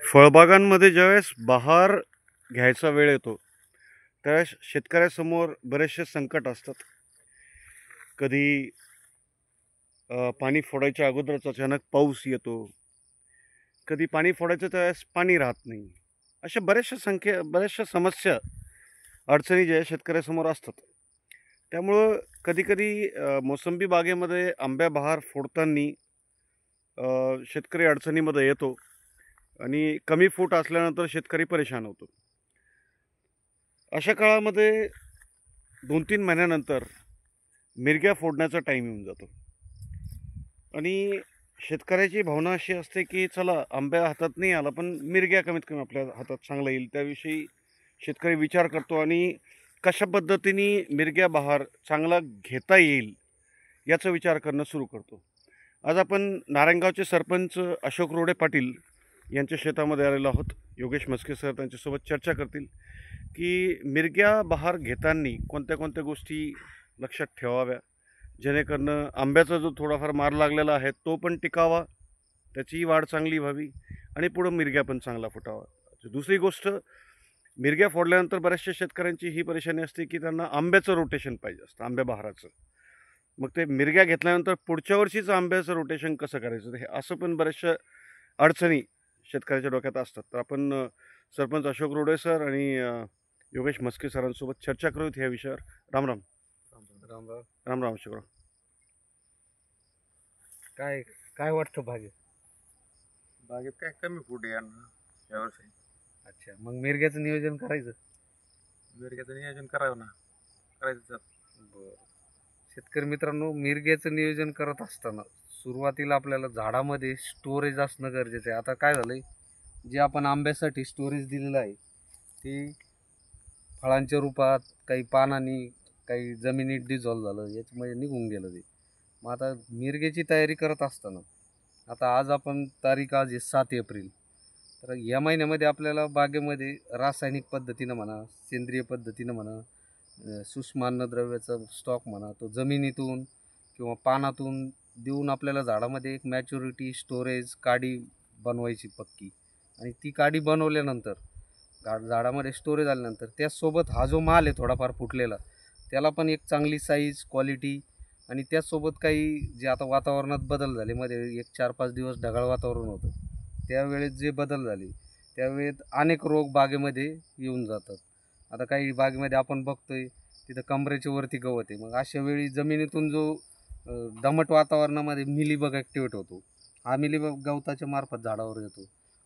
फळबागांमध्ये ज्यावेळेस बहार घ्यायचा वेळ येतो त्यावेळेस शेतकऱ्यासमोर बरेचसे संकट असतात. कधी पाणी फोडायच्या अगोदरच अचानक पाऊस येतो, कधी पाणी फोडायचं त्यावेळेस पाणी राहत नाही. अशा बऱ्याचशा समस्या, अडचणी ज्या शेतकऱ्यासमोर असतात. त्यामुळं कधीकधी मोसंबी बागेमध्ये आंब्या बहार फोडताना शेतकरी अडचणीमध्ये येतो आणि कमी फूट असल्यानंतर शेतकरी परेशान होतो. अशा काळामध्ये 2-3 महिन्यानंतर मिरग्या फोडण्याचा टाईम येऊन जातो आणि शेतकऱ्याची भावना अशी असते की चला आंब्या हातात नाही आला पण मिरग्या कमीत कमी आपल्या हातात चांगला येईल, त्याविषयी शेतकरी विचार करतो आणि कशा पद्धतीने मिरग्या बहार चांगला घेता येईल याचा विचार करणं सुरू करतो. आज आपण नारायणगावचे सरपंच अशोक रोडे पाटील यांच्या शेतामध्ये आलेलो आहोत. योगेश म्हस्के सर त्यांच्यासोबत चर्चा करतील की मिरग्या बहार घेताना कोणत्या कोणत्या गोष्टी लक्षात ठेवाव्या, जेणेकरून आंब्याचा जो थोडाफार मार लागलेला आहे तो पण टिकावा, त्याचीही वाढ चांगली व्हावी आणि पुढं मिरग्या पण चांगला फुटावा. दुसरी गोष्ट, मिरग्या फोडल्यानंतर बऱ्याचशा शेतकऱ्यांची ही परेशानी असते की त्यांना आंब्याचं रोटेशन पाहिजे असतं, आंब्या बहाराचं. मग ते मिरग्या घेतल्यानंतर पुढच्या वर्षीचं आंब्याचं रोटेशन कसं करायचं, हे असं पण बऱ्याचशा अडचणी शेतकऱ्याच्या डोक्यात असतात. तर आपण सरपंच अशोक रोडे सर आणि योगेश म्हस्के सरांसोबत चर्चा करूयात ह्या विषयावर. राम राम. राम राम. राम राम अशोकराव. काय काय वाटतं बागेत काय कमी फूट आहे यावर्षी. अच्छा, मग मिरग्याचं नियोजन करायचं. मिरग्याचं नियोजन करावं ना, करायचं. बरं. शेतकरी मित्रांनो, मिरग्याचं नियोजन करत असताना सुरुवातीला आपल्याला झाडामध्ये स्टोरेज असणं गरजेचं आहे. आता काय झालंय, जे आपण आंब्यासाठी स्टोरेज दिलेलं आहे ते फळांच्या रूपात, काही पानांनी, काही जमिनीत डिझॉल्व झालं, याच्यामध्ये निघून गेलं ते. मग आता मिरग्याची तयारी करत असताना, आता आज आपण तारीख आज आहे 7 एप्रिल. तर या महिन्यामध्ये आपल्याला बागेमध्ये रासायनिक पद्धतीनं म्हणा, सेंद्रिय पद्धतीनं म्हणा, सूक्ष्म अन्नद्रव्याचा स्टॉक म्हणा, तो जमिनीतून किंवा पानातून देऊन आपल्याला झाडामध्ये एक मॅच्युरिटी स्टोरेज काडी बनवायची पक्की. आणि ती काडी बनवल्यानंतर झाडामध्ये स्टोरेज आल्यानंतर त्याचसोबत हा जो माल आहे थोडाफार फुटलेला, त्याला पण एक चांगली साईज, क्वालिटी आणि त्याचसोबत काही जे आता वातावरणात बदल झाले, मध्ये एक 4-5 दिवस ढगाळ वातावरण होतं, त्यावेळेस जे बदल झाले त्यावेळेत अनेक रोग बागेमध्ये येऊन जातात. आता काही बागेमध्ये आपण बघतोय तिथं कमरेच्या वरती गवत आहे. मग अशा वेळी जमिनीतून जो दमट वातावरणामध्ये मिलीबग ॲक्टिवेट होतो, हा मिलीबग गवताच्या मार्फत झाडावर येतो.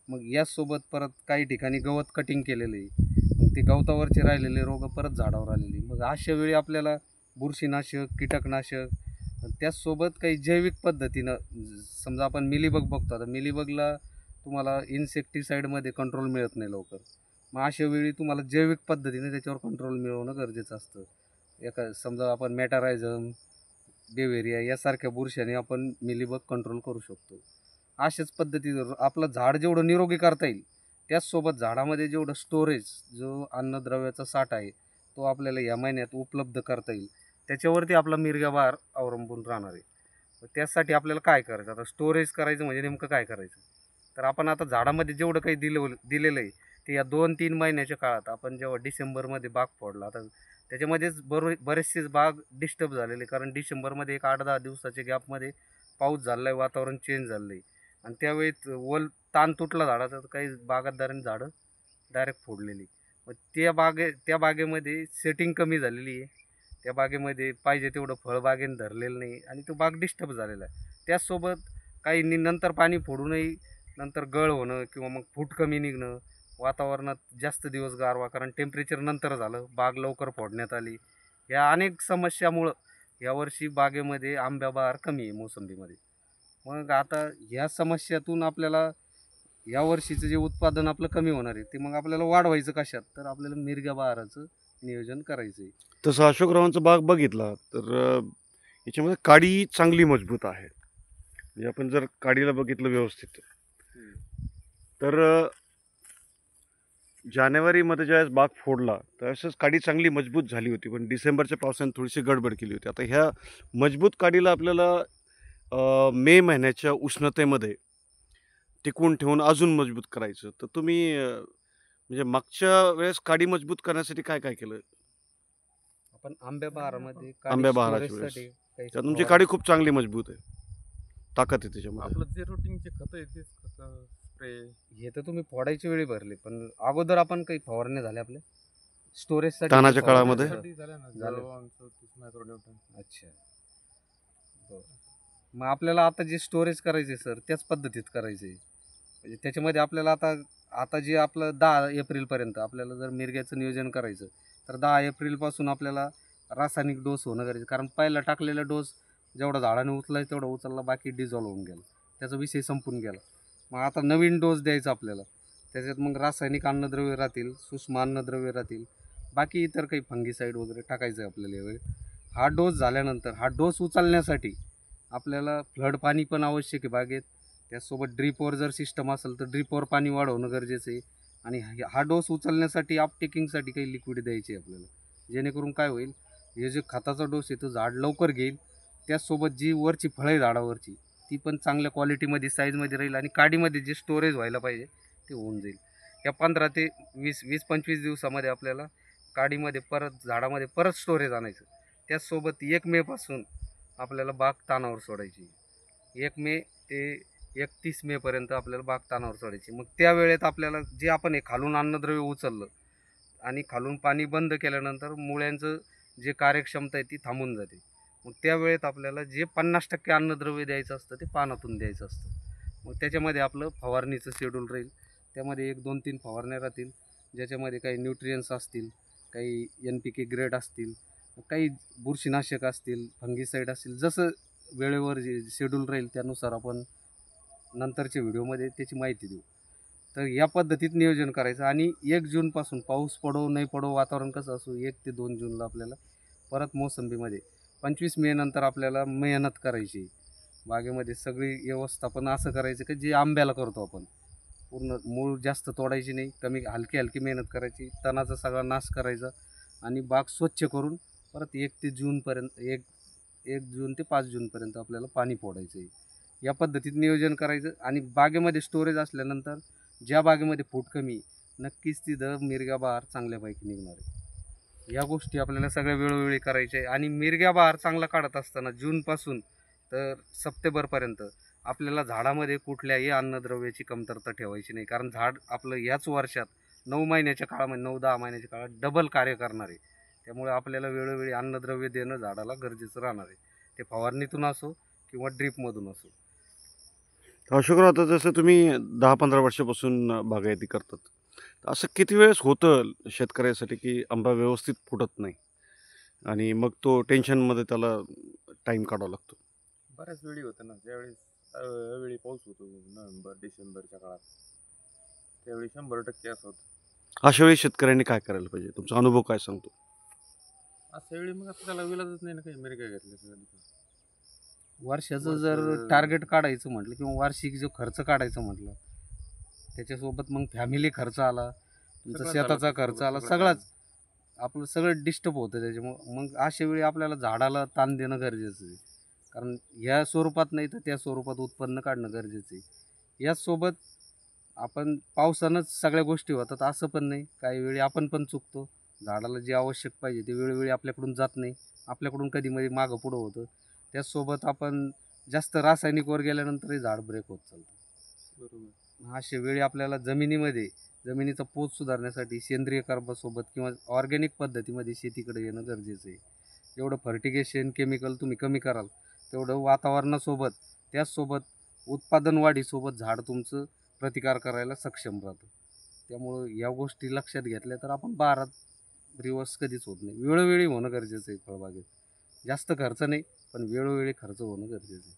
मग याचसोबत परत काही ठिकाणी गवत कटिंग केलेलं आहे, मग ते गवतावरचे राहिलेले रोग परत झाडावर आलेले. मग अशा वेळी आपल्याला बुरशीनाशक, कीटकनाशक, त्याचसोबत काही जैविक पद्धतीनं, समजा आपण मिलीबग बघतो, आता मिलीबगला तुम्हाला इन्सेक्टिसाईडमध्ये कंट्रोल मिळत नाही लवकर. मग अशा वेळी तुम्हाला जैविक पद्धतीने त्याच्यावर कंट्रोल मिळवणं गरजेचं असतं. समजा आपण मेटारायझम, बेवेरिया यासारख्या बुरशाने आपण मिलीबग कंट्रोल करू शकतो. अशाच पद्धतीनं आपलं झाड जेवढं निरोगी करता येईल, त्याचसोबत झाडामध्ये जेवढं स्टोरेज, जो अन्नद्रव्याचा साठा आहे, तो आपल्याला या महिन्यात उपलब्ध करता येईल, त्याच्यावरती आपला मिरग्या बहार अवलंबून राहणार आहे. त्यासाठी आपल्याला काय करायचं, आता स्टोरेज करायचं म्हणजे नेमकं काय करायचं, तर आपण आता झाडामध्ये जेवढं काही दिलेलं आहे ते या 2-3 महिन्याच्या काळात, आपण जेव्हा डिसेंबरमध्ये बाग फोडला, आता त्याच्यामध्येच बरेचसेच बाग डिस्टर्ब झालेले, कारण डिसेंबरमध्ये एक 8-10 दिवसाच्या गॅपमध्ये पाऊस झाला आहे, वातावरण चेंज झालं आहे आणि त्यावेळेस ताण तुटला झाडाचा, तर काही बागायतदारांनी झाडं डायरेक्ट फोडलेली. मग त्या बागेमध्ये सेटिंग कमी झालेली आहे, त्या बागेमध्ये पाहिजे तेवढं फळबागेनं धरलेलं नाही आणि तो बाग डिस्टर्ब झालेला आहे. त्याचसोबत काही नंतर पाणी फोडूनही नंतर गळ होणं किंवा मग फूट कमी निघणं, वातावरणात जास्त दिवस गारवा, कारण टेम्परेचर नंतर झालं, बाग लवकर फोडण्यात आली, या अनेक समस्यामुळं यावर्षी बागेमध्ये आंब्या बहार कमी आहे मोसंबीमध्ये. मग आता ह्या समस्यातून आपल्याला यावर्षीचं जे उत्पादन आपलं कमी होणार आहे ते मग आपल्याला वाढवायचं कशात, तर आपल्याला मिरग्या बहाराचं नियोजन करायचं आहे. तसं अशोकरावांचा बाग बघितला तर याच्यामध्ये काडी चांगली मजबूत आहे. म्हणजे आपण जर काडीला बघितलं व्यवस्थित तर जानेवारीमध्ये ज्यावेळेस बाग फोडला त्यावेळेसच काडी चांगली मजबूत झाली होती, पण डिसेंबरच्या पावसाने थोडीशी गडबड केली होती. आता ह्या मजबूत काडीला आपल्याला मे महिन्याच्या उष्णतेमध्ये टिकवून ठेवून अजून मजबूत करायचं, तर तुम्ही म्हणजे मागच्या वेळेस काडी मजबूत करण्यासाठी काय काय केलं आपण आंब्या बहारामध्ये काडी आंब्या बहाराच्या वेळेस? स्टोरेजसाठी काही त्यात तुमची फवारणी- काडी खूप चांगली मजबूत आहे, ताकद आहे त्याच्यामध्ये. आपलं जे रुटीनचे खत आहे तेच खत स्प्रे. हे तर तुम्ही फोडायच्या वेळी भरले, पण अगोदर आपण काही फवारण्या झाल्या आपल्या स्टोरेजसाठी तानाच्या काही काळामध्ये? फवारण्या झालं ना झालं. 30 मायक्रोन्यूटन. झाल्या? अच्छा, बरं. मग आपल्याला आता जे स्टोरेज करायचे सर त्याच पद्धतीत करायचे म्हणजे त्याच्यामध्ये आपल्याला आता आता जे आपलं 10 एप्रिलपर्यंत आपल्याला जर मिरग्याचं नियोजन करायचं तर 10 एप्रिलपासून आपल्याला रासायनिक डोस होणं गरजेचं, कारण पहिला टाकलेला डोस जेवढा झाडाने उचलायचा तेवढा उचलला, बाकी डिझॉल्व होऊन गेला, त्याचा विषय संपून गेला. मग आता नवीन डोस द्यायचा आपल्याला, त्याच्यात मग रासायनिक अन्नद्रव्य राहतील, सूक्ष्म अन्नद्रव्य राहतील, बाकी इतर काही फंगीसाईड वगैरे टाकायचं आहे आपल्याला यावेळी. हा डोस झाल्यानंतर हा डोस उचलण्यासाठी आपल्याला फ्लड पाणी पण आवश्यक आहे बागेत, त्याचसोबत ड्रीपवर जर सिस्टम असेल तर ड्रीपवर पाणी वाढवणं गरजेचं आहे. आणि हा डोस उचलण्यासाठी अपटेकिंगसाठी काही लिक्विड द्यायचे आहे आपल्याला, जेणेकरून काय होईल, हे जे खताचा डोस आहे तो झाड लवकर घेईल, त्याचसोबत जी वरची फळं आहे झाडावरची ती पण चांगल्या क्वालिटीमध्ये साईजमध्ये राहील आणि काडीमध्ये जे स्टोरेज व्हायला पाहिजे ते होऊन जाईल. या 15 ते 20-25 दिवसामध्ये आपल्याला काडीमध्ये परत झाडामध्ये परत स्टोरेज आणायचं. त्याचसोबत 1 मेपासून आपल्याला बाग तानावर सोडायची. 1 मे ते 31 मेपर्यंत आपल्याला बाग तानावर सोडायची. मग त्या वेळेत आपल्याला जे आपण हे खालून अन्नद्रव्य उचललं आणि खालून पाणी बंद केल्यानंतर मुळ्यांचं जे कार्यक्षमता आहे ती थांबून जाते. मग त्या वेळेत आपल्याला जे 50% अन्नद्रव्य द्यायचं असतं ते पानातून द्यायचं असतं. मग त्याच्यामध्ये आपलं फवारणीचं शेड्यूल राहील, त्यामध्ये 1, 2, 3 फवारण्या राहतील, ज्याच्यामध्ये काही न्यूट्रियन्स असतील, काही NPK ग्रेड असतील, काही बुरशीनाशक असतील, फंगीसाईड असतील, जसं वेळेवर जे शेड्यूल राहील त्यानुसार आपण नंतरच्या व्हिडिओमध्ये त्याची माहिती देऊ. तर या पद्धतीत नियोजन करायचं आणि 1 जूनपासून पाऊस पडो नाही पडो, वातावरण कसं असो, 1 ते 2 जूनला आपल्याला परत मोसंबीमध्ये 25 मे नंतर आपल्याला मेहनत करायची. बागेमध्ये सगळी व्यवस्थापन असं करायचं की जे आंब्याला करतो आपण, पूर्ण मूळ जास्त तोडायची नाही, कमी हलकी हलकी मेहनत करायची, तणाचा सगळा नाश करायचा आणि बाग स्वच्छ करून परत 1 ते जूनपर्यंत 1 जून ते 5 जूनपर्यंत आपल्याला पाणी फोडायचं आहे. या पद्धतीत नियोजन करायचं आणि बागेमध्ये स्टोरेज असल्यानंतर ज्या बागेमध्ये फूट कमी नक्कीच तिथं मिरगा बहार चांगल्यापैकी निघणार आहे. या गोष्टी आपल्याला सगळ्या वेळोवेळी करायच्या आहे. आणि मिरगा बहार चांगला काढत असताना जूनपासून तर सप्टेंबरपर्यंत आपल्याला झाडामध्ये कुठल्याही अन्नद्रव्याची कमतरता ठेवायची नाही, कारण झाड आपलं याच वर्षात 9 महिन्याच्या काळामध्ये 9-10 महिन्याच्या काळात डबल कार्य करणार आहे. त्यामुळे आपल्याला वेळोवेळी अन्नद्रव्य देणं झाडाला गरजेचं राहणार आहे, ते फवारणीतून असो किंवा ड्रीपमधून असो. अशोकराव, आता जसं तुम्ही 10-15 वर्षापासून बागायती करतात, तर असं किती वेळेस होतं शेतकऱ्यासाठी की आंबा व्यवस्थित फुटत नाही आणि मग तो टेन्शनमध्ये त्याला टाईम काढावा लागतो? बऱ्याच वेळी होतं ना, ज्यावेळेस अवेळी पाऊस होतो नोव्हेंबर डिसेंबरच्या काळात, त्यावेळी 100% असं होतं. अशा वेळी शेतकऱ्यांनी काय करायला पाहिजे? तुमचा अनुभव काय सांगतो? अशा वेळी मग आता त्याला विलाजच नाही ना, काही मिरग्या घेतल्या. वर्षाचं जर टार्गेट काढायचं म्हटलं किंवा वार्षिक जो खर्च काढायचं म्हटलं, त्याच्यासोबत मग फॅमिली खर्च आला, तुमचा सगळंच शेताचा आलं, खर्च आला, सगळं सगळाच आपलं सगळं डिस्टर्ब होतं त्याच्यामुळं. मग अशा वेळी आपल्याला झाडाला ताण देणं गरजेचं आहे, कारण या स्वरूपात नाही तर त्या स्वरूपात उत्पन्न काढणं गरजेचं आहे. याचसोबत आपण पावसानंच सगळ्या गोष्टी होतात असं पण नाही, काही वेळी आपण पण चुकतो, झाडाला जे आवश्यक पाहिजे ते वेळोवेळी आपल्याकडून जात नाही, आपल्याकडून कधीमध्ये मागं पुढं होतं. त्याचसोबत आपण जास्त रासायनिकवर गेल्यानंतरही झाड ब्रेक होत चालतं. बरोबर. अशा वेळी आपल्याला जमिनीचा पोत सुधारण्यासाठी सेंद्रिय कर्बासोबत किंवा ऑर्गॅनिक पद्धतीमध्ये शेतीकडे येणं गरजेचं आहे. जेवढं फर्टिगेशन केमिकल तुम्ही कमी कराल तेवढं वातावरणासोबत त्याचसोबत उत्पादन वाढीसोबत झाड तुमचं प्रतिकार करायला सक्षम राहतं. त्यामुळं या गोष्टी लक्षात घेतल्या तर आपण बहारात रिवर्स कधीच होत नाही. वेळोवेळी होणं गरजेचं आहे फळबागेत, जास्त खर्च नाही पण वेळोवेळी खर्च होणं गरजेचं आहे.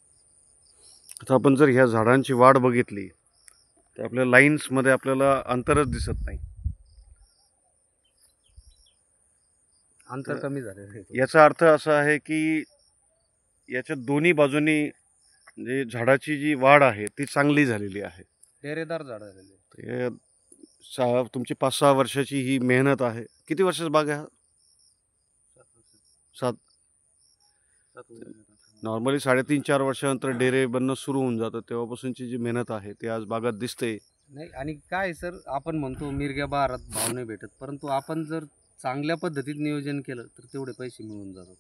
आता आपण जर ह्या झाडांची वाढ बघितली तर आपल्या लाईन्समध्ये आपल्याला अंतरच दिसत नाही. अंतर कमी झालेलं आहे. याचा अर्थ असा आहे की याच्या दोन्ही बाजूनी जे झाडाची जी वाढ आहे ती चांगली झालेली आहे. डेरेदार झाड झालेले. ते तुमची 5-6 वर्षाची ही मेहनत आहे. किती वर्षाचा बाग आहे हा? 7. 7 वर्ष. नॉर्मली 3.5-4 वर्षानंतर डेरे बनणं सुरू होऊन जातं. तेव्हापासूनची जी मेहनत आहे ती आज बागात दिसते. नाही, आणि काय सर, आपण म्हणतो मिरग्या बहारात भाव नाही भेटत, परंतु आपण जर चांगल्या पद्धतीत नियोजन केलं तर तेवढे पैसे मिळून जातात.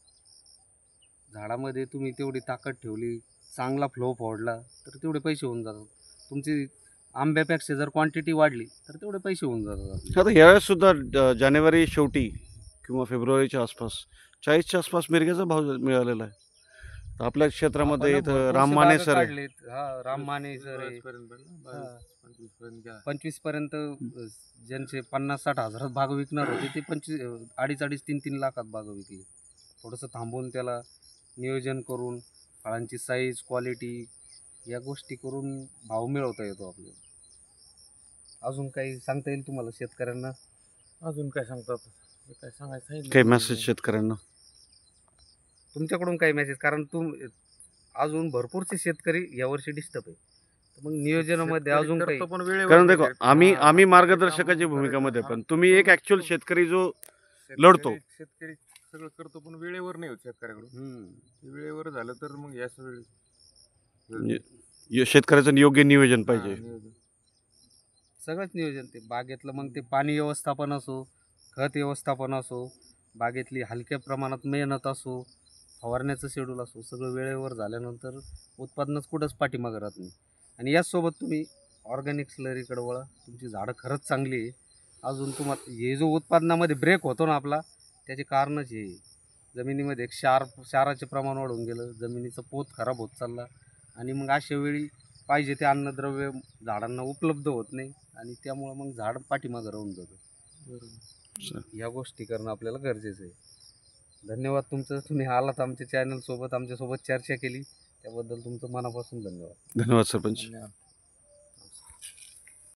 झाडामध्ये तुम्ही तेवढी ताकद ठेवली, चांगला फ्लो फोडला तर तेवढे पैसे होऊन जातात. तुमची आंब्यापेक्षा जर क्वांटिटी वाढली तर तेवढे पैसे होऊन जातात आपले. आता यावेळेस सुद्धा जानेवारी शेवटी किंवा फेब्रुवारीच्या आसपास 40च्या आसपास मिरग्याचा भाव मिळालेला आहे. तर आपल्या क्षेत्रामध्ये आपण इथं भरपूरशे राम माने बागा सर आहे. काढलेत. हा, राम माने सर आहे. 22 पर्यंत घ्या. 25 पर्यंत ज्यांचे 50-60 हजारात बाग विकणार होते ते 2.5-3 लाखात बाग विकली. थोडंसं थांबून त्याला नियोजन करून फळांची साईज, क्वालिटी या गोष्टी करून भाव मिळवता येतो आपल्याला. अजून काही सांगता येईल तुम्हाला शेतकऱ्यांना? अजून काय सांगतात? हे काय सांगायचं काही सांगितलं. मेसेज शेतकऱ्यांना? तुमच्याकडून काही मेसेज, कारण अजून भरपूरचे शेतकरी यावर्षी डिस्टर्ब आहे, तर मग नियोजनामध्ये शेतकरी अजून काही करतो पण वेळेवर कारण नाही देखो करत. आम्ही हा, आम्ही ते मार्गदर्शकाची काम भूमिकामध्ये करायचं. पण तुम्ही एक ऍक्च्युअल शेतकरी जो शेतकरी- लढतो. शेतकरी सगळं करतो पण वेळेवर नाही होत शेतकऱ्याकडून. ते वेळेवर झालं तर मग याच वेळी शेतकऱ्याचं योग्य नियोजन पाहिजे. सगळंच नियोजन, ते बागेतलं मग ते पाणी व्यवस्थापन असो, खत व्यवस्थापन असो, बागेतली हलक्या प्रमाणात मेहनत असो, फवारण्याचं शेड्यूल असो, सगळं वेळेवर झाल्यानंतर उत्पादनच कुठंच पाठीमागं राहत नाही. आणि याचसोबत तुम्ही ऑर्गॅनिक स्लरीकडे वळा, तुमची झाडं खरंच चांगली आहे. अजून तुम्हाला हे जो उत्पादनामध्ये ब्रेक होतो ना आपला, त्याचे कारणच हे आहे. जमिनीमध्ये एक क्षाराचे प्रमाण वाढून गेलं, जमिनीचा पोत खराब होत चालला, आणि मग अशा वेळी पाहिजे ते अन्नद्रव्य झाडांना उपलब्ध होत नाही, आणि त्यामुळं मग झाड पाठीमागं राहून जातं. या गोष्टी करणं आपल्याला गरजेचं आहे. धन्यवाद तुमचं, तुम्ही आलात आमच्या चॅनलसोबत, आमच्यासोबत चर्चा केली त्याबद्दल तुमचं मनापासून धन्यवाद. धन्यवाद सरपंच. धन्यवाद.